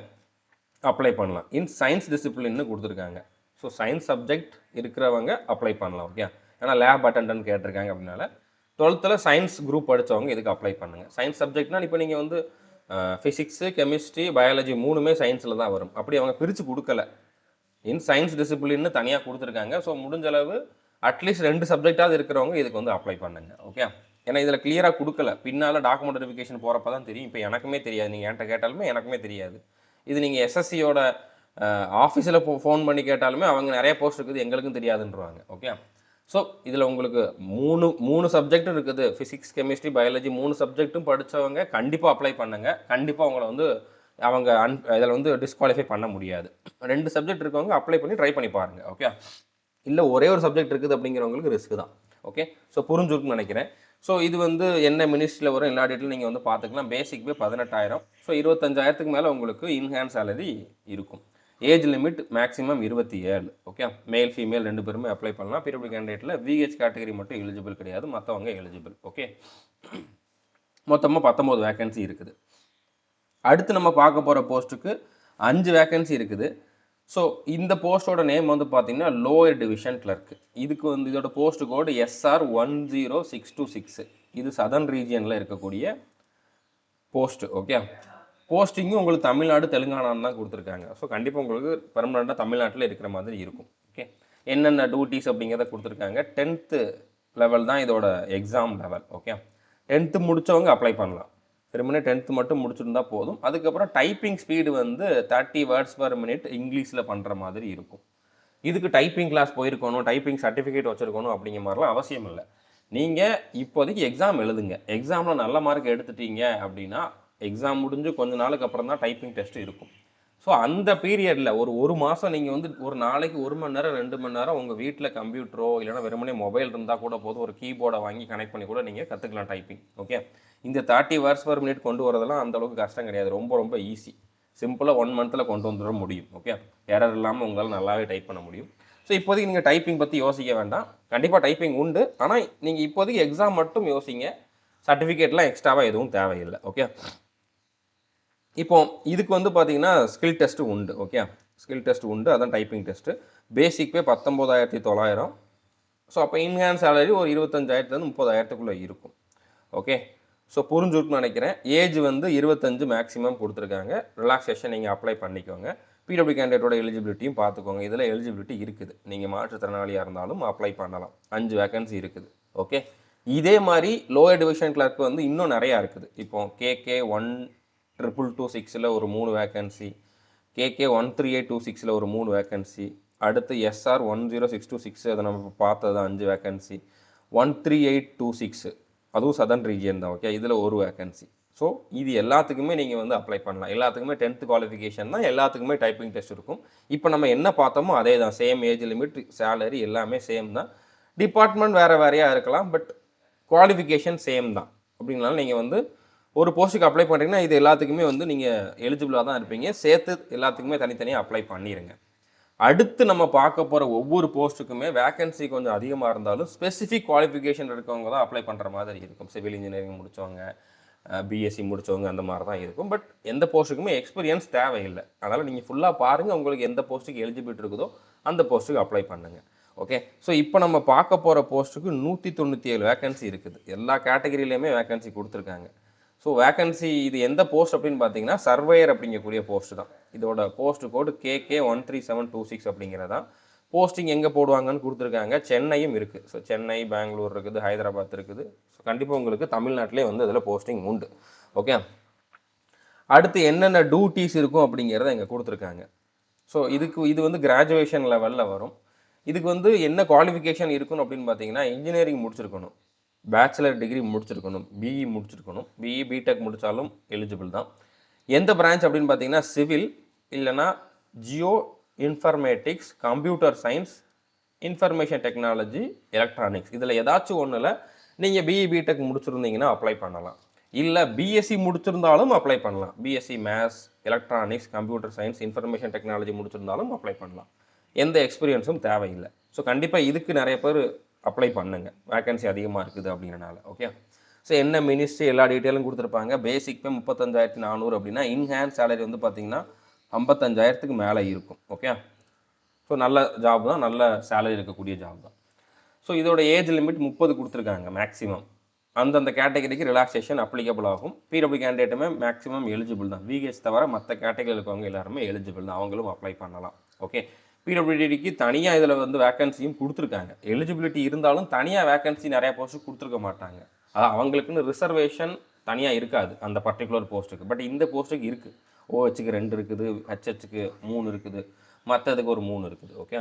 அப்ளை பண்ணலாம். இன் சயின்ஸ் டிசிப்ளின்னு கொடுத்துருக்காங்க. ஸோ சயின்ஸ் சப்ஜெக்ட் இருக்கிறவங்க அப்ளை பண்ணலாம். ஓகே, ஏன்னா லேப் அட்டெண்டன்ட் கேட்டிருக்காங்க அப்படின்னால 12th சயின்ஸ் குரூப் படித்தவங்க இதுக்கு அப்ளை பண்ணுங்கள். சயின்ஸ் சப்ஜெக்ட்னால் இப்போ நீங்கள் வந்து ஃபிசிக்ஸு, கெமிஸ்ட்ரி, பயாலஜி 3மே சயின்ஸில் தான் வரும். அப்படி அவங்க பிரித்து கொடுக்கல. இன் சயின்ஸ் டிசிப்ளின்னு தனியாக கொடுத்துருக்காங்க. ஸோ முடிஞ்ச அளவு அட்லீஸ்ட் 2 சப்ஜெக்டாவது இருக்கிறவங்க இதுக்கு வந்து அப்ளை பண்ணுங்கள். ஓகே, ஏன்னா இதில் கிளியராக கொடுக்கல. பின்னால் டாக்குமெண்ட் வெரிஃபிகேஷன் போகிறப்ப தான் தெரியும். இப்போ எனக்குமே தெரியாது, நீங்கள் என்கிட்ட கேட்டாலுமே எனக்குமே தெரியாது. இது நீங்கள் எஸ்எஸ்சியோட ஆஃபீஸில் ஃபோன் பண்ணி கேட்டாலுமே அவங்க நிறைய போஸ்ட் இருக்குது எங்களுக்கும் தெரியாதுன்றாங்க. ஓகே, ஸோ இதில் உங்களுக்கு மூணு சப்ஜெக்டும் இருக்குது. ஃபிசிக்ஸ், கெமிஸ்ட்ரி, பயாலஜி 3 சப்ஜெக்ட்டும் படித்தவங்க கண்டிப்பாக அப்ளை பண்ணுங்கள். கண்டிப்பாக அவங்கள வந்து அவங்க இதில் வந்து டிஸ்குவாலிஃபை பண்ண முடியாது. 2 சப்ஜெக்ட் இருக்கவங்க அப்ளை பண்ணி ட்ரை பண்ணி பாருங்கள். ஓகே, இல்லை ஒரே ஒரு சப்ஜெக்ட் இருக்குது அப்படிங்கிறவங்களுக்கு ரிஸ்க் தான். ஓகே, ஸோ புரிஞ்சுருக்குன்னு நினைக்கிறேன். ஸோ இது வந்து என்ன மினிஸ்ட்ரியில் வரும் எல்லா டீட்டெயிலும் நீங்கள் வந்து பார்த்துக்கலாம். பேசிக் பே 18,000. ஸோ 25,000க்கு மேலே உங்களுக்கு இன்ஹேண்ட் சேலரி இருக்கும். Age limit maximum 27. Okay, male female 2 பேருமே அப்ளை பண்ணலாம். பிடபிள்யூ கேண்டிடேட்டில் விஹெச் கேட்டகரி மட்டும் எலிஜிபிள் கிடையாது, மற்றவங்க எலிஜிபிள். ஓகே, மொத்தமாக 19 வேக்கன்சி இருக்குது. அடுத்து நம்ம பார்க்க போகிற போஸ்ட்டுக்கு 5 வேக்கன்சி இருக்குது. ஸோ இந்த போஸ்ட்டோட நேம் வந்து பார்த்தீங்கன்னா லோயர் டிவிஷன் கிளர்க்கு. இதுக்கு வந்து இதோட போஸ்ட் கோடு SR10626. இது சதர்ன் ரீஜியனில் இருக்கக்கூடிய போஸ்ட்டு. ஓகே, போஸ்டிங்கும் உங்களுக்கு தமிழ்நாடு, தெலுங்கானான்னு தான் கொடுத்துருக்காங்க. ஸோ கண்டிப்பாக உங்களுக்கு பெர்மனெண்ட்டாக தமிழ்நாட்டில் இருக்கிற மாதிரி இருக்கும். ஓகே, என்னென்ன டியூட்டிஸ் அப்படிங்கிறத கொடுத்துருக்காங்க. 10th லெவல் தான் இதோட எக்ஸாம் லெவல். ஓகே, 10th முடித்தவங்க அப்ளை பண்ணலாம். வெறுமனே 10th மட்டும் முடிச்சிருந்தா போதும். அதுக்கப்புறம் டைப்பிங் ஸ்பீடு வந்து 30 வேர்ட்ஸ் பர் மினிட் இங்கிலீஷில் பண்ணுற மாதிரி இருக்கும். இதுக்கு டைப்பிங் கிளாஸ் போயிருக்கணும், டைப்பிங் சர்டிஃபிகேட் வச்சுருக்கணும் அப்படிங்கிற மாதிரிலாம் அவசியம் இல்லை. நீங்கள் இப்போதைக்கு எக்ஸாம் எழுதுங்க. எக்ஸாமில் நல்ல மார்க் எடுத்துட்டீங்க அப்படின்னா எக்ஸாம் முடிஞ்சு கொஞ்ச நாளுக்கு அப்புறம் தான் டைப்பிங் டெஸ்ட் இருக்கும். ஸோ அந்த பீரியடில் ஒரு மாதம் நீங்கள் வந்து ஒரு நாளைக்கு 1 மணி நேரம் 2 மணி நேரம் உங்கள் வீட்டில் கம்ப்யூட்டரோ இல்லைனா வெறுமனே மொபைல் இருந்தால் கூட போதும், ஒரு கீபோர்டை வாங்கி கனெக்ட் பண்ணி கூட நீங்கள் கற்றுக்கலாம் டைப்பிங். ஓகே, இந்த 30 வேர்ட்ஸ் பர் மினிட் கொண்டு வரதெல்லாம் அந்தளவுக்கு கஷ்டம் கிடையாது, ரொம்ப ரொம்ப ஈஸி. சிம்பிளாக 1 மந்தில் கொண்டு வந்துட முடியும். ஓகே, எரர் இல்லாமல் உங்களால் நல்லாவே டைப் பண்ண முடியும். ஸோ இப்போதைக்கு நீங்கள் டைப்பிங் பற்றி யோசிக்க வேண்டாம். கண்டிப்பாக டைப்பிங் உண்டு. ஆனால் நீங்கள் இப்போதைக்கு எக்ஸாம் மட்டும் யோசிங்க. சர்டிஃபிகேட்லாம் எக்ஸ்ட்ராவாக எதுவும் தேவையில்லை. ஓகே, இப்போ இதுக்கு வந்து பார்த்தீங்கன்னா ஸ்கில் டெஸ்ட்டு உண்டு. ஓகே, ஸ்கில் டெஸ்ட் உண்டு. அதான் டைப்பிங் டெஸ்ட்டு. பேசிக் பே 19,900. ஸோ அப்போ இன்ஹேண்ட் சேலரி ஒரு 25,000 30,000 இருக்கும். ஓகே, ஸோ புரிஞ்சுட்டுன்னு நினைக்கிறேன். ஏஜ் வந்து 25 மேக்ஸிமம் கொடுத்துருக்காங்க. ரிலாக்ஸேஷன் நீங்கள் அப்ளை பண்ணிக்கோங்க. பிடபிள்யூ கேண்டிடேட்டோட எலிஜிபிலிட்டியும் பார்த்துக்கோங்க. இதில் எலிஜிபிலிட்டி இருக்குது. நீங்கள் மாற்றுத்திறனாளியாக இருந்தாலும் அப்ளை பண்ணலாம். 5 வேகன்சி இருக்குது. ஓகே, இதே மாதிரி லோயர் டிவிஷன் கிளர்க் வந்து இன்னும் நிறையா இருக்குது. இப்போ கேகே 12226 ஒரு 3 வேகன்சி, கேகே 13826 ஒரு 3 வேகன்சி, அடுத்து எஸ்ஆர் 10626 அதை நம்ம பார்த்தது 5 வேகன்சி, 13826 அதுவும் சதர்ன் ரீஜியன் தான். ஓகே, இதில் ஒரு வேகன்சி. ஸோ இது எல்லாத்துக்குமே நீங்கள் வந்து அப்ளை பண்ணலாம். எல்லாத்துக்குமே 10th குவாலிஃபிகேஷன் தான். எல்லாத்துக்குமே டைப்பிங் டெஸ்ட் இருக்கும். இப்போ நம்ம என்ன பார்த்தோமோ அதே தான். சேம் ஏஜ் லிமிட், சேலரி எல்லாமே சேம் தான். டிபார்ட்மெண்ட் வேறு வேறையாக இருக்கலாம், பட் குவாலிஃபிகேஷன் சேம் தான். அப்படின்னாலும் நீங்கள் வந்து ஒரு போஸ்ட்டுக்கு அப்ளை பண்ணுறீங்கன்னா இது எல்லாத்துக்குமே வந்து நீங்கள் எலிஜிபிளாக தான் இருப்பீங்க. சேர்த்து எல்லாத்துக்குமே தனித்தனியாக அப்ளை பண்ணிடுங்க. அடுத்து நம்ம பார்க்க போகிற ஒவ்வொரு போஸ்ட்டுக்குமே வேகன்சி கொஞ்சம் அதிகமாக இருந்தாலும் ஸ்பெசிஃபிக் குவாலிஃபிகேஷன் இருக்கவங்க தான் அப்ளை பண்ணுற மாதிரி இருக்கும். சிவில் இன்ஜினியரிங் முடித்தவங்க, பிஎஸ்சி முடித்தவங்க அந்த மாதிரி தான் இருக்கும். பட் எந்த போஸ்ட்டுக்குமே எக்ஸ்பீரியன்ஸ் தேவையில்லை. அதனால் நீங்கள் ஃபுல்லாக பாருங்கள். உங்களுக்கு எந்த போஸ்ட்டுக்கு எலிஜிபிலிட்டி இருக்குதோ அந்த போஸ்ட்டுக்கு அப்ளை பண்ணுங்கள். ஓகே, ஸோ இப்போ நம்ம பார்க்க போகிற போஸ்ட்டுக்கு 197 வேகன்சி இருக்குது. எல்லா கேட்டகரியிலையுமே வேகன்சி கொடுத்துருக்காங்க. ஸோ வேகன்சி இது எந்த போஸ்ட் அப்படின்னு பார்த்தீங்கன்னா சர்வேயர் அப்படிங்கக்கூடிய போஸ்ட் தான். இதோட போஸ்ட் கோடு கேகே 13726 அப்படிங்கிறதான். போஸ்டிங் எங்கே போடுவாங்கன்னு கொடுத்துருக்காங்க. சென்னையும் இருக்குது. ஸோ சென்னை, பெங்களூர் இருக்குது, ஹைதராபாத் இருக்குது. ஸோ கண்டிப்பாக உங்களுக்கு தமிழ்நாட்டிலே வந்து அதில் போஸ்டிங் உண்டு. ஓகே, அடுத்து என்னென்ன டியூட்டிஸ் இருக்கும் அப்படிங்கிறத இங்கே கொடுத்துருக்காங்க. ஸோ இது வந்து கிராஜுவேஷன் லெவலில் வரும். இதுக்கு வந்து என்ன குவாலிஃபிகேஷன் இருக்கணும் அப்படின்னு பார்த்தீங்கன்னா இன்ஜினியரிங் முடிச்சிருக்கணும், பேச்சுலர் டிகிரி முடிச்சிருக்கணும், பிஇ முடிச்சிருக்கணும். பிஇ பிடெக் முடித்தாலும் எலிஜிபிள் தான். எந்த பிரான்ச் அப்படின்னு பார்த்தீங்கன்னா சிவில், இல்லைனா Jio informatics, computer science, information technology, electronics. இதில் ஏதாச்சும் ஒன்றில் நீங்கள் பிஇ பிடெக் முடிச்சிருந்தீங்கன்னா அப்ளை பண்ணலாம். இல்லை பிஎஸ்சி முடிச்சிருந்தாலும் அப்ளை பண்ணலாம். BSc maths, electronics, computer science, information technology முடிச்சிருந்தாலும் அப்ளை பண்ணலாம். எந்த எக்ஸ்பீரியன்ஸும் தேவையில்லை. ஸோ கண்டிப்பாக இதுக்கு நிறைய பேர் அப்ளை பண்ணுங்கள். வேகன்சி அதிகமாக இருக்குது அப்படிங்கிறனால. ஓகே, ஸோ என்ன மினிஸ்ட்ரி எல்லா டீட்டெயிலும் கொடுத்துருப்பாங்க. பேசிக் பே 35,400 அப்படின்னா இன்ஹேண்ட் சேலரி வந்து பார்த்தீங்கன்னா 55,000க்கு மேலே இருக்கும். ஓகே, ஸோ நல்ல ஜாப் தான், நல்ல சேலரி இருக்கக்கூடிய ஜாப் தான். ஸோ இதோட ஏஜ் லிமிட் 30 கொடுத்துருக்காங்க மேக்ஸிமம். அந்தந்த கேட்டகரிக்கு ரிலாக்ஸேஷன் அப்ளிகபிள் ஆகும். பிடபிள்யூ கேண்டிடேட்டுமே மேக்ஸிமம் எலிஜிபிள் தான். விஹெச் தவிர மற்ற கேட்டகரியில் இருக்கவங்க எல்லாருமே எலிஜிபிள் தான். அவங்களும் அப்ளை பண்ணலாம். ஓகே, பிடபிள்யூடிக்கு தனியாக இதில் வந்து வேகன்சியும் கொடுத்துருக்காங்க. எலிஜிபிலிட்டி இருந்தாலும் தனியாக வேகன்சி நிறையா போஸ்ட்டு கொடுத்துருக்க மாட்டாங்க. அதான் அவங்களுக்குன்னு ரிசர்வேஷன் தனியாக இருக்காது அந்த பர்டிகுலர் போஸ்ட்டுக்கு. பட் இந்த போஸ்ட்டுக்கு இருக்குது. ஓஹெச்சுக்கு 2 இருக்குது, ஹெச்ஹெச்சுக்கு 3 இருக்குது, மற்றதுக்கு ஒரு 3 இருக்குது. Okay,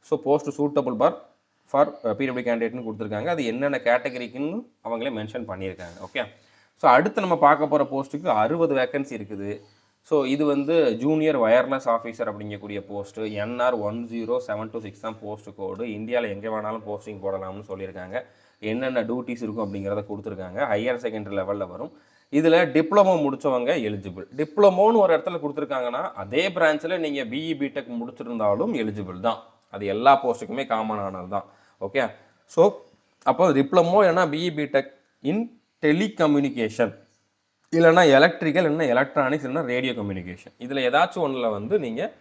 so post suitable for PW கேண்டிடேட்னு கொடுத்துருக்காங்க. அது என்னென்ன கேட்டகரிக்குன்னு அவங்களே மென்ஷன் பண்ணியிருக்காங்க. ஓகே, ஸோ அடுத்து நம்ம பார்க்க போகிற போஸ்ட்டுக்கு 60 வேகன்சி இருக்குது. ஸோ இது வந்து ஜூனியர் வயர்லெஸ் ஆஃபீஸர் அப்படிங்கக்கூடிய போஸ்ட்டு. என்ஆர் 10726 தான் போஸ்ட் கோடு. இந்தியாவில் எங்கே வேணாலும் போஸ்டிங் போடலாம்னு சொல்லியிருக்காங்க. என்னென்ன டியூட்டிஸ் இருக்கும் அப்படிங்கிறத கொடுத்துருக்காங்க. ஹையர் செகண்டரி லெவலில் வரும். இதில் டிப்ளமோ முடித்தவங்க எலிஜிபிள். டிப்ளமோன்னு ஒரு இடத்துல கொடுத்துருக்காங்கன்னா அதே பிரான்ச்சில் நீங்கள் பிஇ பிடெக் முடிச்சிருந்தாலும் எலிஜிபிள் தான். அது எல்லா போஸ்ட்டுக்குமே காமனானது தான். ஓகே, ஸோ அப்போ டிப்ளமோ இல்லைனா பிஇ பிடெக் இன் டெலிகம்யூனிகேஷன், இல்லைனா எலக்ட்ரிக்கல், இல்லைனா எலக்ட்ரானிக்ஸ், இல்லைனா ரேடியோ கம்யூனிகேஷன், இதில் ஏதாச்சும் ஒன்றில் வந்து நீங்கள்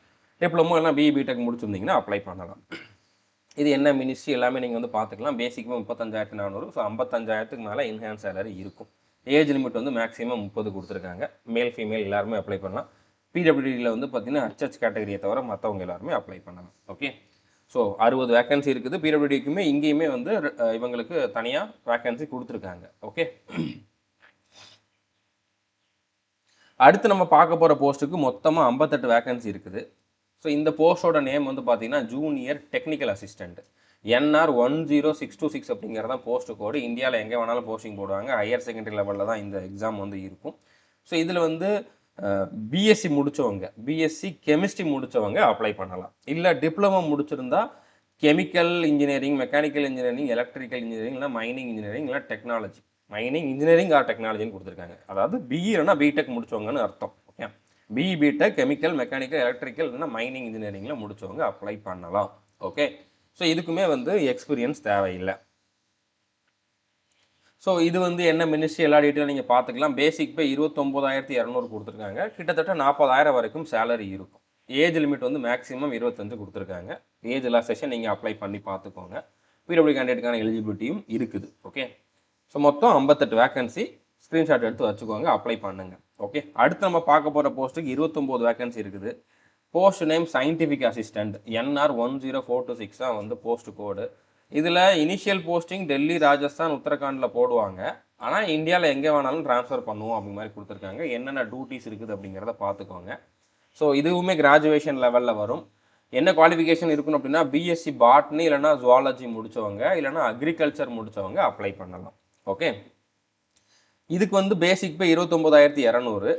டிப்ளமோ இல்லைனா பிஇ பிடெக் முடிச்சிருந்தீங்கன்னா அப்ளை பண்ணலாம். இது என்ன மினிஸ்ட்ரி எல்லாமே நீங்கள் வந்து பார்த்துக்கலாம். பேசிக்காக 35,400. ஸோ 55,000க்கு மேலே இன்ஹேண்ட் சேலரி இருக்கும். ஏஜ் லிமிட் வந்து மேக்ஸிமம் 30 கொடுத்துருக்காங்க. மேல் ஃபீமேல் எல்லாருமே அப்ளை பண்ணலாம். பிடபிள்யூடியில் வந்து பார்த்தீங்கன்னா ஹெச்ஹெச் கேட்டகரியை தவிர மற்றவங்க எல்லாருமே அப்ளை பண்ணலாம். ஓகே, ஸோ 60 வேகன்சி இருக்குது. பிடபிள்யூடிக்குமே இங்கேயுமே வந்து இவங்களுக்கு தனியாக வேகன்சி கொடுத்துருக்காங்க. ஓகே, அடுத்து நம்ம பார்க்க போகிற போஸ்ட்டுக்கு மொத்தமாக 58 வேகன்சி இருக்குது. ஸோ இந்த போஸ்ட்டோட நேம் வந்து பார்த்தீங்கன்னா ஜூனியர் டெக்னிக்கல் அசிஸ்டண்ட். என்ஆர் 10626 அப்படிங்கிறதான் போஸ்ட் கோடு. இந்தியாவில் எங்கே வேணாலும் போஸ்டிங் போடுவாங்க. ஹையர் செகண்டரி லெவலில் தான் இந்த எக்ஸாம் வந்து இருக்கும். ஸோ இதில் வந்து பிஎஸ்சி முடித்தவங்க, பிஎஸ்சி கெமிஸ்ட்ரி முடித்தவங்க அப்ளை பண்ணலாம். இல்லை டிப்ளமோ முடிச்சிருந்தா chemical engineering, mechanical engineering, electrical engineering, இல்லை மைனிங் இன்ஜினியரிங், இல்லை டெக்னாலஜி, மைனிங் இன்ஜினியரிங் ஆர் டெக்னாலஜின்னு கொடுத்துருக்காங்க. அதாவது பிஇ இல்லைனா பிடெக் முடிச்சவங்கன்னு அர்த்தம். Okay, BE BTech chemical mechanical electrical இல்லைன்னா மைனிங் இன்ஜினியரிங்கில் முடிச்சவங்க அப்ளை பண்ணலாம். ஓகே, ஸோ இதுக்குமே வந்து எக்ஸ்பீரியன்ஸ் தேவையில்லை. ஸோ இது வந்து என்ன மினிஸ்ட்ரி எல்லா டீட்டெயிலும் நீங்கள் பார்த்துக்கலாம். பேசிக் பே 29,200 கொடுத்துருக்காங்க. கிட்டத்தட்ட 40,000 வரைக்கும் சேலரி இருக்கும். ஏஜ் லிமிட் வந்து மேக்ஸிமம் 25 கொடுத்துருக்காங்க. ஏஜ் ரிலாக்ஸேஷன் நீங்கள் அப்ளை பண்ணி பார்த்துக்கோங்க. பிடபிள்யூ கேண்டிடேட்டுக்கான எலிஜிபிலிட்டியும் இருக்குது. ஓகே, ஸோ மொத்தம் 58 வேகன்சி. ஸ்க்ரீன்ஷாட் எடுத்து வச்சுக்கோங்க, அப்ளை பண்ணுங்கள். ஓகே, அடுத்து நம்ம பார்க்க போகிற போஸ்ட்டுக்கு 29 வேகன்சி இருக்குது. Post name scientific assistant NR 10426 தான் வந்து போஸ்ட் கோடு. இதில் இனிஷியல் போஸ்டிங் டெல்லி, ராஜஸ்தான், உத்தரகாண்டில் போடுவாங்க. ஆனால் இந்தியாவில் எங்கே வேணாலும் ட்ரான்ஸ்ஃபர் பண்ணுவோம் அப்படி மாதிரி கொடுத்துருக்காங்க. என்னென்ன டியூட்டிஸ் இருக்குது அப்படிங்கிறத பார்த்துக்கோங்க. ஸோ இதுவுமே கிராஜுவேஷன் லெவலில் வரும். என்ன குவாலிஃபிகேஷன் இருக்கணும் அப்படின்னா பிஎஸ்சி பாட்னி இல்லைனா ஜுவாலஜி முடித்தவங்க இல்லைனா அக்ரிகல்ச்சர் முடித்தவங்க அப்ளை பண்ணலாம். ஓகே, இதுக்கு வந்து பேசிக் பே 29,200.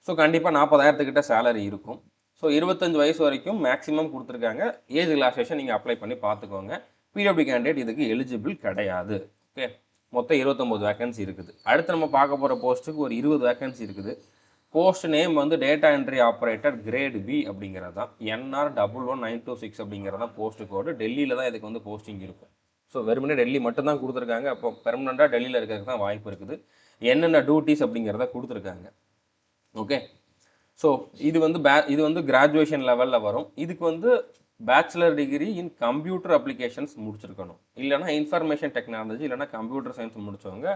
ஸோ கண்டிப்பாக 40,000 சேலரி இருக்கும். ஸோ 25 வயசு வரைக்கும் மேக்ஸிமம் கொடுத்துருக்காங்க. ஏஜ் ரிலாக்ஸேஷன் நீங்கள் அப்ளை பண்ணி பார்த்துக்கோங்க. பிடபிள்யூ கேண்டிடேட் இதுக்கு எலிஜிபிள் கிடையாது. ஓகே, மொத்தம் 29 வேகன்சி இருக்குது. அடுத்து நம்ம பார்க்க போகிற போஸ்ட்டுக்கு ஒரு 20 வேகன்சி இருக்குது. போஸ்ட் நேம் வந்து data entry operator grade B அப்படிங்கிறது தான். NR 11926 அப்படிங்கிறது தான் போஸ்ட் கோடு. டெல்லியில் தான் இதுக்கு வந்து போஸ்டிங் இருக்கும். ஸோ வெறுமனே டெல்லி மட்டும்தான் கொடுத்துருக்காங்க. அப்போ பெர்மனெண்ட்டாக டெல்லியில் இருக்கிறதுக்கு தான் வாய்ப்பு இருக்குது. என்னென்ன டியூட்டிஸ் அப்படிங்கிறத கொடுத்துருக்காங்க. ஓகே, ஸோ இது வந்து கிராஜுவேஷன் லெவலில் வரும். இதுக்கு வந்து bachelor degree in computer applications முடிச்சிருக்கணும். இல்லைனா இன்ஃபர்மேஷன் டெக்னாலஜி இல்லைனா கம்ப்யூட்டர் சயின்ஸ் முடித்தவங்க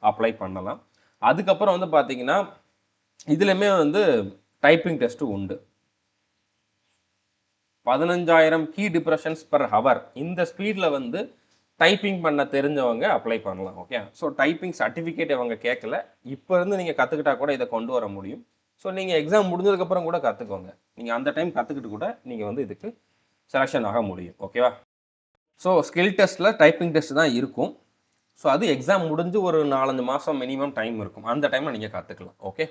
அப்ளை பண்ணலாம். அதுக்கப்புறம் வந்து பார்த்தீங்கன்னா இதுலையுமே வந்து டைப்பிங் டெஸ்ட்டு உண்டு. 15,000 கீ டிப்ரெஷன்ஸ் பர் ஹவர் இந்த ஸ்பீடில் வந்து டைப்பிங் பண்ண தெரிஞ்சவங்க அப்ளை பண்ணலாம். ஓகே, ஸோ டைப்பிங் சர்டிஃபிகேட் அவங்க கேட்கல. இப்போ இருந்து நீங்கள் கற்றுக்கிட்டா கூட இதை கொண்டு வர முடியும். ஸோ நீங்கள் எக்ஸாம் முடிஞ்சதுக்கப்புறம் கூட கற்றுக்கோங்க. நீங்கள் அந்த டைம் கற்றுக்கிட்டு கூட நீங்கள் வந்து இதுக்கு செலெக்ஷன் ஆக முடியும். ஓகேவா? ஸோ ஸ்கில் டெஸ்ட்டில் டைப்பிங் டெஸ்ட் தான் இருக்கும். ஸோ அது எக்ஸாம் முடிஞ்சு ஒரு 4-5 மாதம் மினிமம் டைம் இருக்கும். அந்த டைமில் நீங்கள் கற்றுக்கலாம். ஓகே,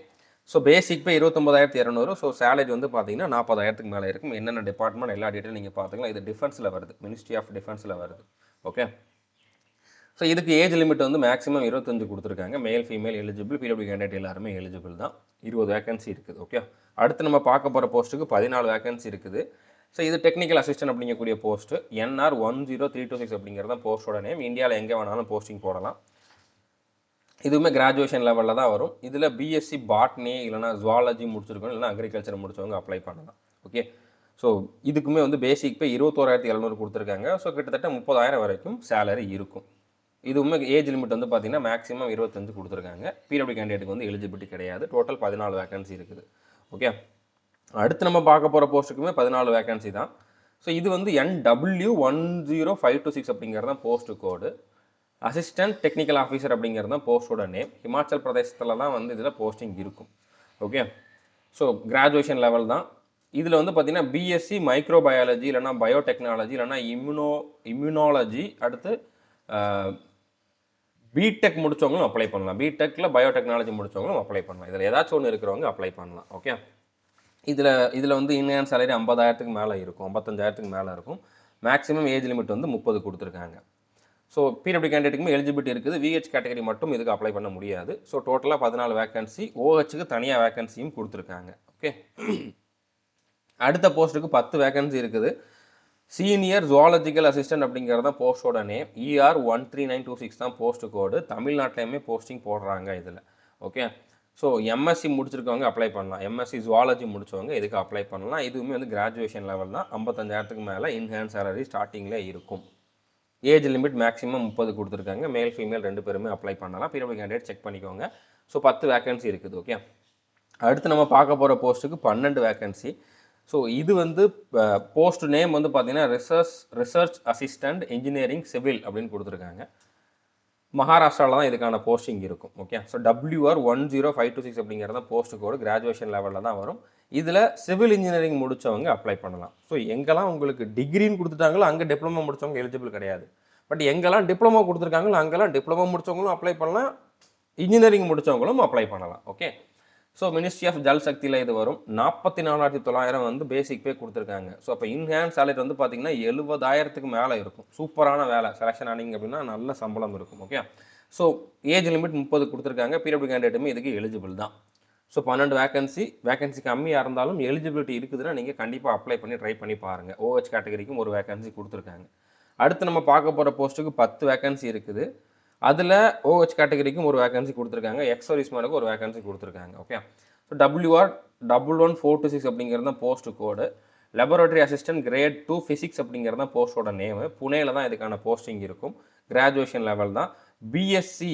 ஸோ பேசிக் பே 29,200. ஸோ சேலரி வந்து பார்த்தீங்கன்னா 40,000 மேலே இருக்கும். என்னென்ன டிபார்ட்மெண்ட் எல்லா டீட்டெயிலும் நீங்கள் பார்த்துக்கலாம். இது டிஃபென்ஸில் வருது, மினிஸ்ட்ரி ஆஃப் டிஃபென்ஸில் வருது. ஓகே, ஸோ இதுக்கு ஏஜ் லிமிட் வந்து மேக்ஸிமம் 25 கொடுத்துருக்காங்க. Male female eligible. PW candidate எல்லாருமே எலிஜிபிள் தான். 20 வேகன்சி இருக்குது. ஓகே, அடுத்து நம்ம பார்க்க போகிற போஸ்ட்டுக்கு 14 வேகன்சி இருக்குது. ஸோ இது டெக்னிக்கல் அசிஸ்டன்ட் அப்படிங்கக்கூடிய போஸ்ட்டு. NR 10326 அப்படிங்கிறது தான் போஸ்ட்டோட நேம். இந்தியாவில் எங்கே வேணாலும் போஸ்டிங் போடலாம். இதுவுமே கிராஜுவேஷன் லெவலில் தான் வரும். இதில் பிஎஸ்சி பாட்னி இல்லைனா ஜுவாலஜி முடிச்சிருக்கணும், இல்லைனா அக்ரிகல்ச்சர் முடிச்சவங்க அப்ளை பண்ணலாம். ஓகே, ஸோ இதுக்குமே வந்து பேசிக் பே 21,700 கொடுத்துருக்காங்க. ஸோ கிட்டத்தட்ட 30,000 வரைக்கும் சேலரி இருக்கும். இதுவுமே ஏஜ் லிமிட் வந்து பார்த்தீங்கன்னா மேக்ஸிமம் 25 கொடுத்துருக்காங்க. பிடபிள்யூ கேண்டிடேட்டுக்கு வந்து எலிஜிபிலிட்டி கிடையாது. டோட்டல் 14 வேகன்சி இருக்குது. ஓகே, அடுத்து நம்ம பார்க்க போகிற போஸ்ட்டுக்குமே 14 வேகன்சி தான். ஸோ இது வந்து NW 10526 அப்படிங்கிறது தான் போஸ்ட்டு கோடு. அசிஸ்டன்ட் டெக்னிக்கல் ஆஃபீஸர் அப்படிங்கிறது தான் போஸ்ட்டோட நேம். ஹிமாச்சல் பிரதேசத்தில் தான் வந்து இதில் போஸ்டிங் இருக்கும். ஓகே, ஸோ கிராஜுவேஷன் லெவல் தான். இதில் வந்து பார்த்தீங்கன்னா பிஎஸ்சி மைக்ரோபயாலஜி இல்லைனா பயோடெக்னாலஜி இல்லைனா இம்யூனாலஜி அடுத்து பிடெக் முடித்தவங்களும் அப்ளை பண்ணலாம். பிடெக்கில் பயோடெக்னாலஜி முடித்தவங்களும் அப்ளை பண்ணலாம். இதில் ஏதாச்சும் ஒன்று இருக்கிறவங்க அப்ளை பண்ணலாம். ஓகே, இதில் வந்து இன்ஹேண்ட் சேலரி 50,000 மேலே இருக்கும், 55,000 மேலே இருக்கும். மேக்ஸிமம் ஏஜ் லிமிட் வந்து 30 கொடுத்துருக்காங்க. ஸோ பிடபிள்யூ கேண்டிடேட்டுக்குமே எலிஜிபிலிட்டி இருக்குது. விஹெச் கேட்டகரி மட்டும் இதுக்கு அப்ளை பண்ண முடியாது. ஸோ டோட்டலாக 14 வேகன்சி. ஓஹெச்சுக்கு தனியாக வேகன்சியும் கொடுத்துருக்காங்க. ஓகே, அடுத்த போஸ்ட்டுக்கு 10 வேகன்சி இருக்குது. சீனியர் ஜுவாலஜிக்கல் அசிஸ்டன்ட் அப்படிங்கிறது தான் போஸ்ட்டோட நேம். ER 13926 தான் போஸ்ட் கோடு. தமிழ்நாட்டிலையுமே போஸ்டிங் போடுறாங்க இதில். ஓகே, ஸோ எம்எஸ்சி முடிச்சிருக்கவங்க அப்ளை பண்ணலாம். எம்எஸ்சி ஜுவாலஜி முடித்தவங்க இதுக்கு அப்ளை பண்ணலாம். இதுவுமே வந்து கிராஜுவேஷன் லெவல் தான். 55,000 மேலே இன்ஹேண்ட் சேலரி ஸ்டார்டிங்கில் இருக்கும். ஏஜ் லிமிட் மேக்ஸிமம் 30 கொடுத்துருக்காங்க. மேல் ஃபீமேல் 2 பேருமே அப்ளை பண்ணலாம். பிடபிள்யூ கேண்டிடேட் செக் பண்ணிக்கோங்க. ஸோ 10 வேகன்சி இருக்குது. ஓகே, அடுத்து நம்ம பார்க்க போகிற போஸ்ட்டுக்கு 12 வேகன்சி. ஸோ இது வந்து போஸ்ட் நேம் வந்து பார்த்தீங்கன்னா ரிசர்ச் அசிஸ்டன்ட் இன்ஜினியரிங் சிவில் அப்படின்னு கொடுத்துருக்காங்க. மகாராஷ்டிராவில் தான் இதுக்கான போஸ்டிங் இருக்கும். ஓகே, ஸோ WR 10526 அப்படிங்கிறது தான் போஸ்ட் கோடு. கிராஜுவேஷன் லெவலில் தான் வரும். இதில் சிவில் இன்ஜினியரிங் முடித்தவங்க அப்ளை பண்ணலாம். ஸோ எங்கெல்லாம் உங்களுக்கு டிகிரின்னு கொடுத்துட்டாங்களோ அங்கே டிப்ளமோ முடித்தவங்க எலிஜிபிள் கிடையாது. பட் எங்கெல்லாம் டிப்ளமோ கொடுத்துருக்காங்களோ அங்கெல்லாம் டிப்ளமோ முடித்தவங்களும் அப்ளை பண்ணலாம், இன்ஜினியரிங் முடித்தவங்களும் அப்ளை பண்ணலாம். Okay, so ministry of Jal சக்தியில் இது வரும். 44,900 வந்து பேசிக் பே கொடுத்துருக்காங்க. ஸோ அப்போ இன்ஹேண்ட் சேலரி வந்து பார்த்தீங்கன்னா 70,000 மேலே இருக்கும். சூப்பரான வேலை. செலெக்ஷன் ஆனீங்க அப்படின்னா நல்ல சம்பளம் இருக்கும். ஓகே, ஸோ ஏஜ் லிமிட் 30 கொடுத்துருக்காங்க. பிடபிள்யூ கேண்டிடேட்டுமே இதுக்கு எலிஜிபிள் தான். ஸோ 12 வேகன்சி கம்மியாக இருந்தாலும் எலிஜிபிலிட்டி இருக்குதுன்னா நீங்கள் கண்டிப்பாக அப்ளை பண்ணி ட்ரை பண்ணி பாருங்கள். OH கேட்டகரிக்கும் ஒரு வேகன்சி கொடுத்துருக்காங்க. அடுத்து நம்ம பார்க்க போகிற போஸ்ட்டுக்கு 10 வேகன்சி இருக்குது. அதில் OH கேட்டகரிக்கும் ஒரு வேகன்சி கொடுத்துருக்காங்க, எக்ஸர்வீஸ்மேனுக்கு ஒரு வேகன்சி கொடுத்துருக்காங்க. ஓகே, ஸோ WR 11426 அப்படிங்கிறது தான் போஸ்ட்டு கோடு. லெபரட்டரி அசிஸ்டன்ட் கிரேட் 2 ஃபிசிக்ஸ் அப்படிங்கிறது தான் போஸ்ட்டோட நேமு. புனேயில் தான் இதுக்கான போஸ்டிங் இருக்கும். கிராஜுவேஷன் லெவல் தான். பிஎஸ்சி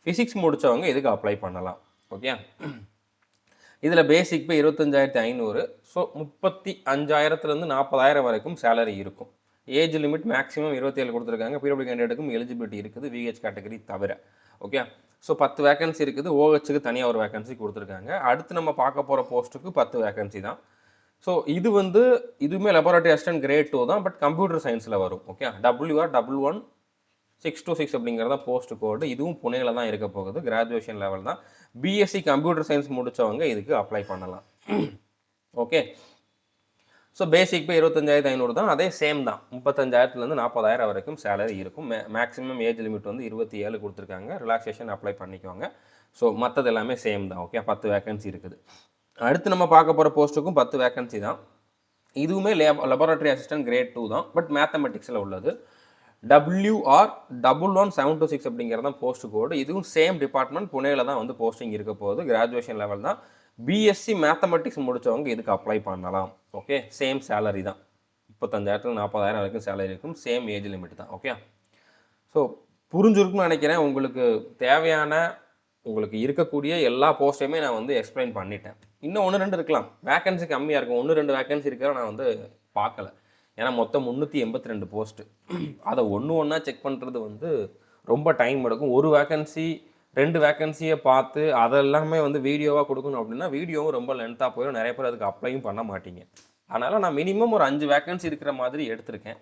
ஃபிசிக்ஸ் முடித்தவங்க இதுக்கு அப்ளை பண்ணலாம். ஓகே, இதில் பேசிக் பே 25,500. ஸோ 35,000 40,000 வரைக்கும் சேலரி இருக்கும். ஏஜ் லிமிட் மேக்ஸிமம் 27 கொடுத்துருக்காங்க. பிடபிள்யூ கேண்டிடேட்டுக்கும் எலிஜிபிலிட்டி இருக்குது, விஹெச் கேட்டகரி தவிர. ஓகே, ஸோ 10 வேகன்சி இருக்குது. OHக்கு தனியாக ஒரு வேகன்சி கொடுத்துருக்காங்க. அடுத்து நம்ம பார்க்க போகிற போஸ்ட்டுக்கு 10 வேகன்சி தான். ஸோ இதுவுமே லெபரட்டரி அசிஸ்டன்ட் கிரேட் 2 தான், பட் கம்ப்யூட்டர் சயின்ஸில் வரும். ஓகே, WR 11626 அப்படிங்கிறத போஸ்ட் கோடு. இதுவும் புனேயில் தான் இருக்க போகுது. கிராஜுவேஷன் லெவல் தான். பிஎஸ்சி கம்ப்யூட்டர் சயின்ஸ் முடித்தவங்க இதுக்கு அப்ளை பண்ணலாம். ஓகே, ஸோ பேசிக் பே 25,500 தான். அதே சேம் தான். 35,000 40,000 வரைக்கும் சேலரி இருக்கும். மேக்ஸிமம் ஏஜ் லிமிட் 27 கொடுத்துருக்காங்க. ரிலாக்ஸேஷன் அப்ளை பண்ணிக்கோங்க. ஸோ மற்றது எல்லாமே சேம் தான். ஓகே, 10 வேகன்சி இருக்குது. அடுத்து நம்ம பார்க்க போகிற போஸ்ட்டுக்கும் 10 வேகன்சி தான். இதுவுமே லெபரட்டரி அசிஸ்டன்ட் கிரேட் 2 தான், பட் மேத்தமெட்டிக்ஸில் உள்ளது. WR 11726 அப்படிங்கிறது தான் போஸ்ட் கோடு. இதுவும் சேம் டிபார்ட்மெண்ட், புனேயில் தான் போஸ்டிங் இருக்க போகுது. கிராஜுவேஷன் லெவல் தான். பிஎஸ்சி மேத்தமெட்டிக்ஸ் முடித்தவங்க இதுக்கு அப்ளை பண்ணலாம். ஓகே, சேம் சேலரி தான். 35,000 40,000 வரைக்கும் சேலரி இருக்கும். சேம் ஏஜ் லிமிட் தான். ஓகே, ஸோ புரிஞ்சிருக்குன்னு நினைக்கிறேன். உங்களுக்கு தேவையான உங்களுக்கு இருக்கக்கூடிய எல்லா போஸ்ட்டையுமே நான் எக்ஸ்பிளைன் பண்ணிட்டேன். இன்னும் 1-2 இருக்கலாம். வேகன்சி கம்மியாக இருக்கும். 1-2 வேகன்சி இருக்கிற நான் பார்க்கல. ஏன்னா மொத்தம் 382 போஸ்ட்டு. அதை ஒன்றா செக் பண்ணுறது ரொம்ப டைம் எடுக்கும். ஒரு வேகன்சி 2 வேகன்சியை பார்த்து அதெல்லாமே வீடியோவாக கொடுக்கணும் அப்படின்னா வீடியோவும் ரொம்ப லென்த்தாக போயிடும். நிறைய பேர் அதுக்கு அப்ளையும் பண்ண மாட்டீங்க. அதனால் நான் மினிமம் ஒரு 5 வேகன்சி இருக்கிற மாதிரி எடுத்திருக்கேன்.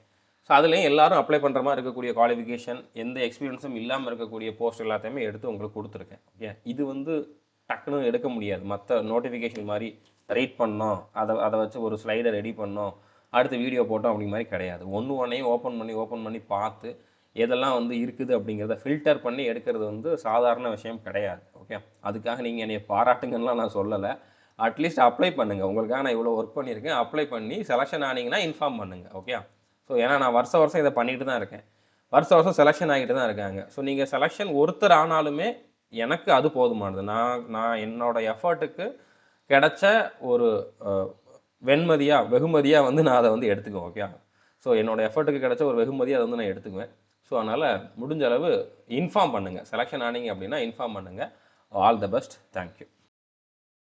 ஸோ அதுலேயும் எல்லாரும் அப்ளை பண்ணுற மாதிரி இருக்கக்கூடிய குவாலிஃபிகேஷன், எந்த எக்ஸ்பீரியன்ஸும் இல்லாமல் இருக்கக்கூடிய போஸ்ட் எல்லாத்தையுமே எடுத்து உங்களுக்கு கொடுத்துருக்கேன். ஓகே, இது டக்குன்னு எடுக்க முடியாது. மற்ற நோட்டிஃபிகேஷன் மாதிரி ரீட் பண்ணோம், அதை வச்சு ஒரு ஸ்லைடை ரெடி பண்ணோம், அடுத்து வீடியோ போட்டோம் அப்படிங்க மாதிரி கிடையாது. ஒன்றையும் ஓப்பன் பண்ணி பார்த்து எதெல்லாம் இருக்குது அப்படிங்கிறத ஃபில்டர் பண்ணி எடுக்கிறது சாதாரண விஷயம் கிடையாது. ஓகே, அதுக்காக நீங்கள் என்னை பாராட்டுங்கலாம் நான் சொல்லலை. அட்லீஸ்ட் அப்ளை பண்ணுங்கள். உங்களுக்காக நான் இவ்வளோ ஒர்க் பண்ணியிருக்கேன். அப்ளை பண்ணி செலெக்ஷன் ஆனீங்கன்னா இன்ஃபார்ம் பண்ணுங்கள். ஓகே, ஸோ ஏன்னா நான் வருஷம் இதை பண்ணிட்டு தான் இருக்கேன். வருஷம் செலெக்ஷன் ஆகிட்டு தான் இருக்காங்க. ஸோ நீங்கள் செலெக்ஷன் ஒருத்தர் ஆனாலுமே எனக்கு அது போதுமானது. நான் என்னோட எஃபர்ட்டுக்கு கிடைச்ச ஒரு வெகுமதியாக நான் அதை எடுத்துக்குவேன். ஓகே, ஸோ என்னோடய எஃபர்ட்டுக்கு கிடைச்ச ஒரு வெகுமதியாக அதை நான் எடுத்துக்குவேன். ஸோ அதனால் முடிஞ்ச அளவு இன்ஃபார்ம் பண்ணுங்கள். செலெக்ஷன் ஆனீங்க அப்படின்னா இன்ஃபார்ம் பண்ணுங்கள். All the best. தேங்க்யூ.